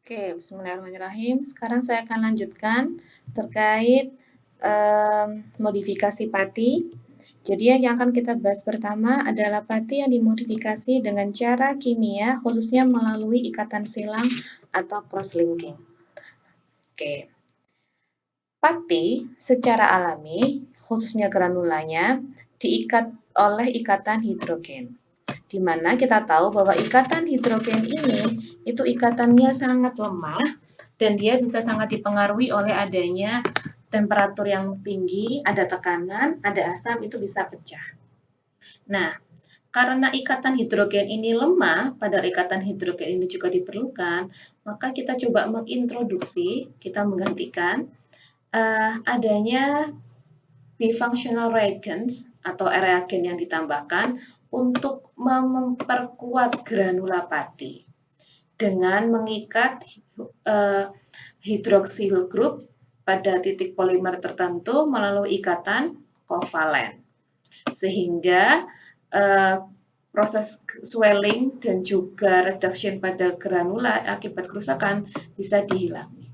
Oke, bismillahirrahmanirrahim. Sekarang saya akan lanjutkan terkait modifikasi pati. Jadi yang akan kita bahas pertama adalah pati yang dimodifikasi dengan cara kimia, khususnya melalui ikatan silang atau cross-linking. Oke, pati secara alami, khususnya granulanya, diikat oleh ikatan hidrogen. Di mana kita tahu bahwa ikatan hidrogen ini itu ikatannya sangat lemah dan dia bisa sangat dipengaruhi oleh adanya temperatur yang tinggi, ada tekanan, ada asam, itu bisa pecah. Nah, karena ikatan hidrogen ini lemah, padahal ikatan hidrogen ini juga diperlukan, maka kita coba mengintroduksi, kita menggantikan adanya bifunctional reagents atau reagen yang ditambahkan untuk memperkuat granula pati dengan mengikat hidroksil group pada titik polimer tertentu melalui ikatan kovalen, sehingga proses swelling dan juga reduction pada granula akibat kerusakan bisa dihilangi.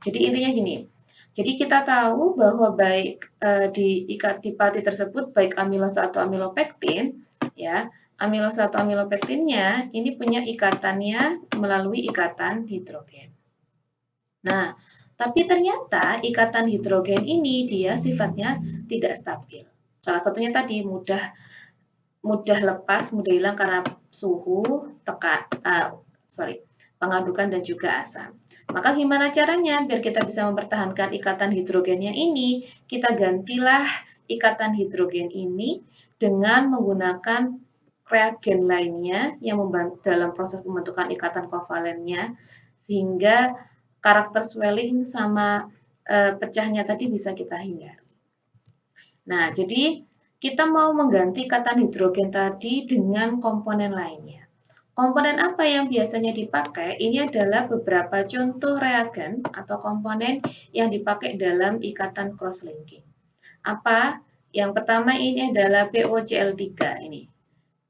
Jadi intinya gini, jadi kita tahu bahwa baik di pati tersebut baik amilosa atau amilopektin, ya, amilosa atau amilopektinnya ini punya ikatannya melalui ikatan hidrogen. Nah, tapi ternyata ikatan hidrogen ini dia sifatnya tidak stabil. Salah satunya tadi mudah lepas, mudah hilang karena suhu, pengadukan dan juga asam. Maka gimana caranya biar kita bisa mempertahankan ikatan hidrogennya ini? Kita gantilah ikatan hidrogen ini dengan menggunakan reagen lainnya yang membantu dalam proses pembentukan ikatan kovalennya, sehingga karakter swelling sama pecahnya tadi bisa kita hindari. Nah, jadi kita mau mengganti ikatan hidrogen tadi dengan komponen lainnya. Komponen apa yang biasanya dipakai? Ini adalah beberapa contoh reagen atau komponen yang dipakai dalam ikatan cross-linking. Apa? Yang pertama ini adalah POCl3 ini.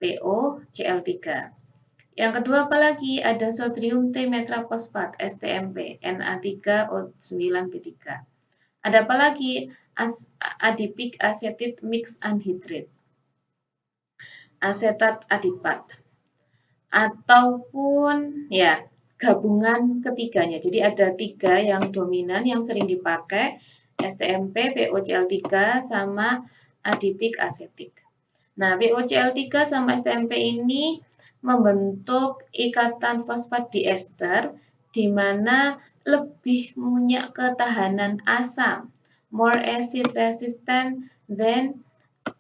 POCl3. Yang kedua apa lagi? Ada sodium T-metrafosfat STMP Na3O9B3. Ada apa lagi? Adipic acetate mixed anhydride. Asetat adipat. Ataupun ya gabungan ketiganya. Jadi ada 3 yang dominan yang sering dipakai, STMP, POCl3 sama adipic acetic. Nah, POCl3 sama STMP ini membentuk ikatan fosfat diester di mana lebih punya ketahanan asam, more acid resistant than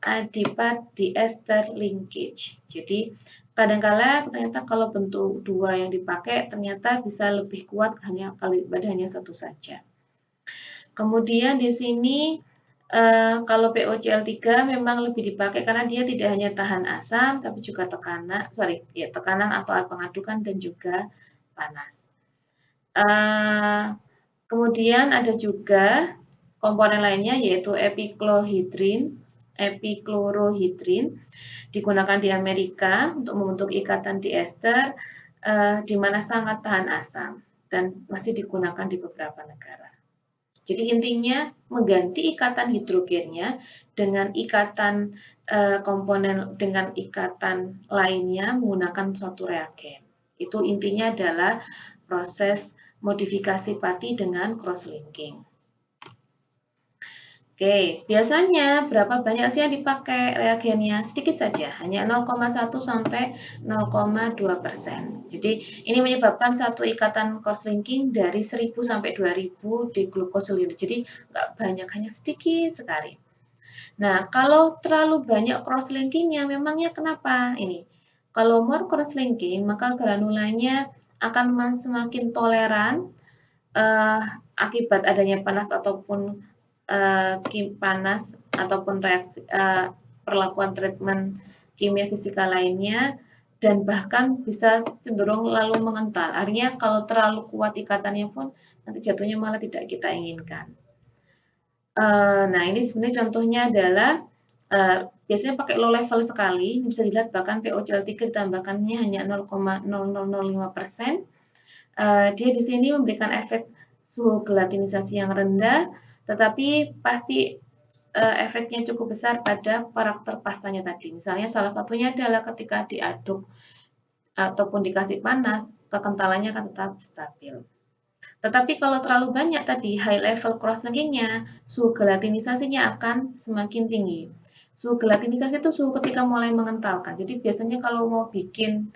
adipat diester linkage. Jadi kadang-kala ternyata kalau bentuk 2 yang dipakai ternyata bisa lebih kuat daripada hanya satu saja. Kemudian di sini kalau POCl3 memang lebih dipakai karena dia tidak hanya tahan asam tapi juga tekanan atau pengadukan dan juga panas. Kemudian ada juga komponen lainnya yaitu epichlorohydrin digunakan di Amerika untuk membentuk ikatan diester di mana sangat tahan asam dan masih digunakan di beberapa negara. Jadi intinya mengganti ikatan hidrogennya dengan ikatan komponen dengan ikatan lainnya menggunakan suatu reagen. Itu intinya adalah proses modifikasi pati dengan cross-linking. Oke, biasanya berapa banyak sih yang dipakai reagennya? Sedikit saja, hanya 0,1 sampai 0,2%. Jadi ini menyebabkan satu ikatan cross-linking dari 1000 sampai 2000 diglukosil unit. Jadi nggak banyak, hanya sedikit sekali. Nah, kalau terlalu banyak cross-linkingnya, memangnya kenapa? Ini, kalau more cross-linking, maka granulanya akan semakin toleran akibat adanya panas ataupun panas ataupun reaksi perlakuan treatment kimia fisika lainnya dan bahkan bisa cenderung lalu mengental. Artinya kalau terlalu kuat ikatannya pun nanti jatuhnya malah tidak kita inginkan. Nah ini sebenarnya contohnya adalah biasanya pakai low level sekali, bisa dilihat bahkan POCl3 ditambahkannya hanya 0,0005%. dia di sini memberikan efek suhu gelatinisasi yang rendah, tetapi pasti efeknya cukup besar pada karakter pastanya tadi. Misalnya salah satunya adalah ketika diaduk ataupun dikasih panas, kekentalannya akan tetap stabil. Tetapi kalau terlalu banyak tadi high level cross-linkingnya, suhu gelatinisasinya akan semakin tinggi. Suhu gelatinisasi itu suhu ketika mulai mengentalkan. Jadi biasanya kalau mau bikin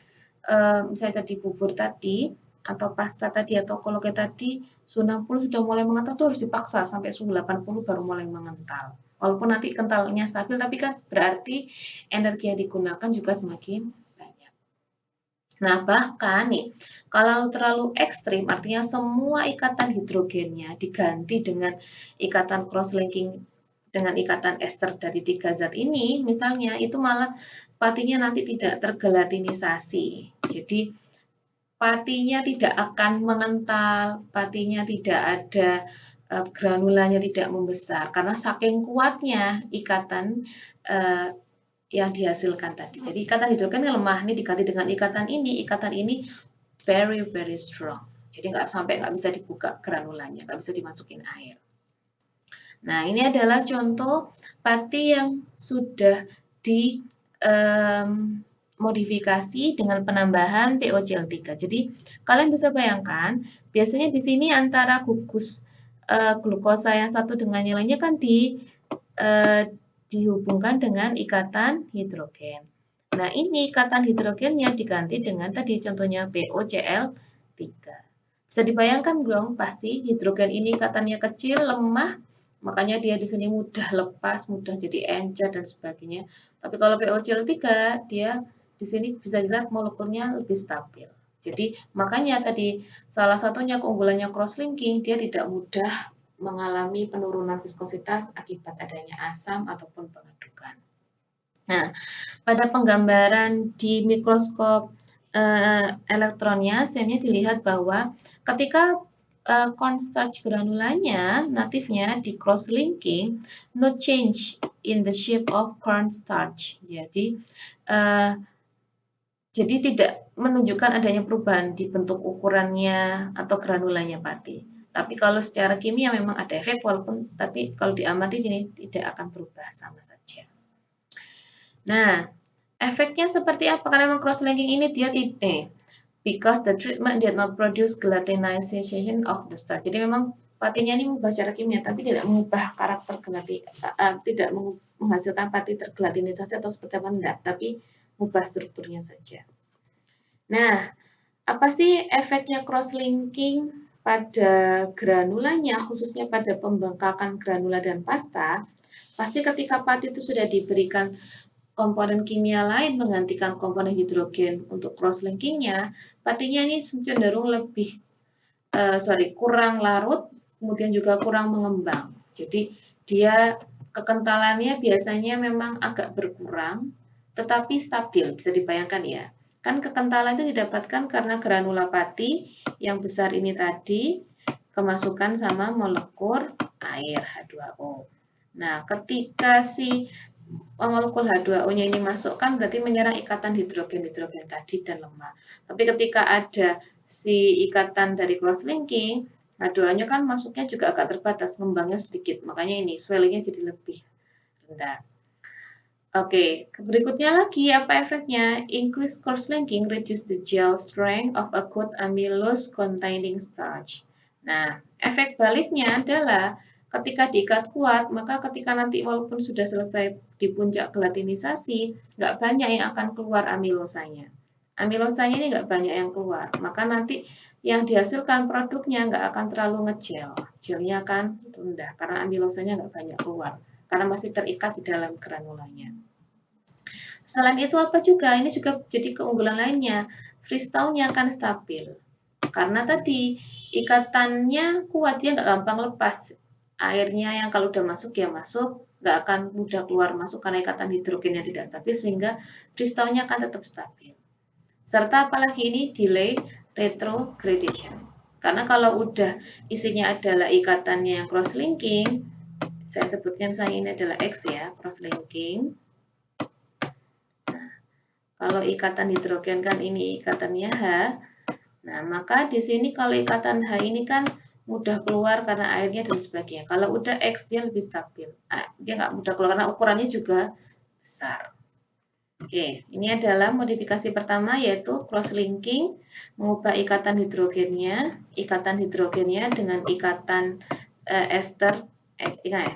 misalnya tadi bubur tadi atau pasta tadi atau koloke tadi suhu 60 sudah mulai mengental tuh harus dipaksa sampai suhu 80 baru mulai mengental. Walaupun nanti kentalnya stabil tapi kan berarti energi yang digunakan juga semakin banyak. Nah, bahkan nih, kalau terlalu ekstrim, artinya semua ikatan hidrogennya diganti dengan ikatan cross-linking dengan ikatan ester dari 3 zat ini, misalnya, itu malah patinya nanti tidak tergelatinisasi. Jadi, patinya tidak akan mengental, patinya tidak ada granulanya tidak membesar, karena saking kuatnya ikatan yang dihasilkan tadi. Jadi ikatan hidrogen lemah, ini diganti dengan ikatan ini very very strong. Jadi nggak bisa dibuka granulanya, nggak bisa dimasukin air. Nah ini adalah contoh pati yang sudah di modifikasi dengan penambahan POCl3. Jadi kalian bisa bayangkan, biasanya di sini antara gugus glukosa yang satu dengan yang lainnya kan dihubungkan dengan ikatan hidrogen. Nah, ini ikatan hidrogennya diganti dengan tadi contohnya POCl3. Bisa dibayangkan dong, pasti hidrogen ini ikatannya kecil, lemah, makanya dia di sini mudah lepas, mudah jadi encer dan sebagainya. Tapi kalau POCl3, dia di sini bisa dilihat molekulnya lebih stabil. Jadi, makanya tadi salah satunya keunggulannya cross-linking, dia tidak mudah mengalami penurunan viskositas akibat adanya asam ataupun pengadukan. Nah, pada penggambaran di mikroskop elektronnya, SEM-nya dilihat bahwa ketika cornstarch granulanya natifnya di cross-linking, no change in the shape of cornstarch. Jadi tidak menunjukkan adanya perubahan di bentuk ukurannya atau granulanya pati. Tapi kalau secara kimia memang ada efek, walaupun tapi kalau diamati ini tidak akan berubah sama saja. Nah, efeknya seperti apa? Karena memang cross-linking ini dia tidak, because the treatment did not produce gelatinization of the starch. Jadi memang patinya ini mengubah secara kimia, tapi tidak mengubah karakter tidak menghasilkan pati tergelatinisasi atau seperti apa enggak, tapi mengubah strukturnya saja. Nah, apa sih efeknya cross-linking pada granulanya, khususnya pada pembengkakan granula dan pasta? Pasti ketika pati itu sudah diberikan komponen kimia lain menggantikan komponen hidrogen untuk cross-linkingnya, patinya ini cenderung kurang larut, kemudian juga kurang mengembang. Jadi dia kekentalannya biasanya memang agak berkurang, tetapi stabil, bisa dibayangkan ya. Kan kekentalan itu didapatkan karena granula pati yang besar ini tadi kemasukan sama molekul air H2O. Nah, ketika si molekul H2O-nya ini masuk kan berarti menyerang ikatan hidrogen-hidrogen tadi dan lemah. Tapi ketika ada si ikatan dari cross-linking, H2O-nya kan masuknya juga agak terbatas, ngembangnya sedikit. Makanya ini swellingnya jadi lebih rendah. Oke, berikutnya lagi apa efeknya? Increase cross-linking reduce the gel strength of a good amylose containing starch. Nah, efek baliknya adalah ketika diikat kuat, maka ketika nanti walaupun sudah selesai di puncak gelatinisasi, nggak banyak yang akan keluar amilosanya. Amilosanya ini nggak banyak yang keluar, maka nanti yang dihasilkan produknya nggak akan terlalu ngegel. Gelnya akan rendah karena amilosanya nggak banyak keluar, karena masih terikat di dalam granulanya. Selain itu apa juga? Ini juga jadi keunggulan lainnya. Freeze-thaw-nya akan stabil. Karena tadi ikatannya kuat, dia nggak gampang lepas. Airnya yang kalau udah masuk ya masuk, nggak akan mudah keluar masuk karena ikatan hidrogennya tidak stabil, sehingga freeze-thaw-nya akan tetap stabil. Serta apalagi ini delay retrogradation. Karena kalau udah isinya adalah ikatannya yang cross-linking, saya sebutnya misalnya ini adalah X ya, cross-linking. Kalau ikatan hidrogen kan ini ikatannya H. Nah, maka di sini kalau ikatan H ini kan mudah keluar karena airnya dan sebagainya. Kalau udah X dia lebih stabil. Dia nggak mudah keluar karena ukurannya juga besar. Oke, ini adalah modifikasi pertama yaitu cross-linking, mengubah ikatan hidrogennya dengan ikatan ester.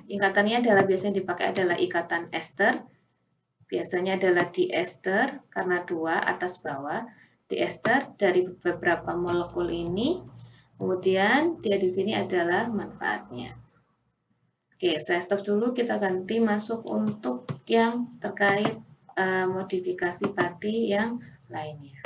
Ikatannya adalah biasanya dipakai adalah ikatan ester. Biasanya adalah diester karena dua atas bawah. Diester dari beberapa molekul ini. Kemudian dia di sini adalah manfaatnya. Oke, saya stop dulu. Kita ganti masuk untuk yang terkait modifikasi pati yang lainnya.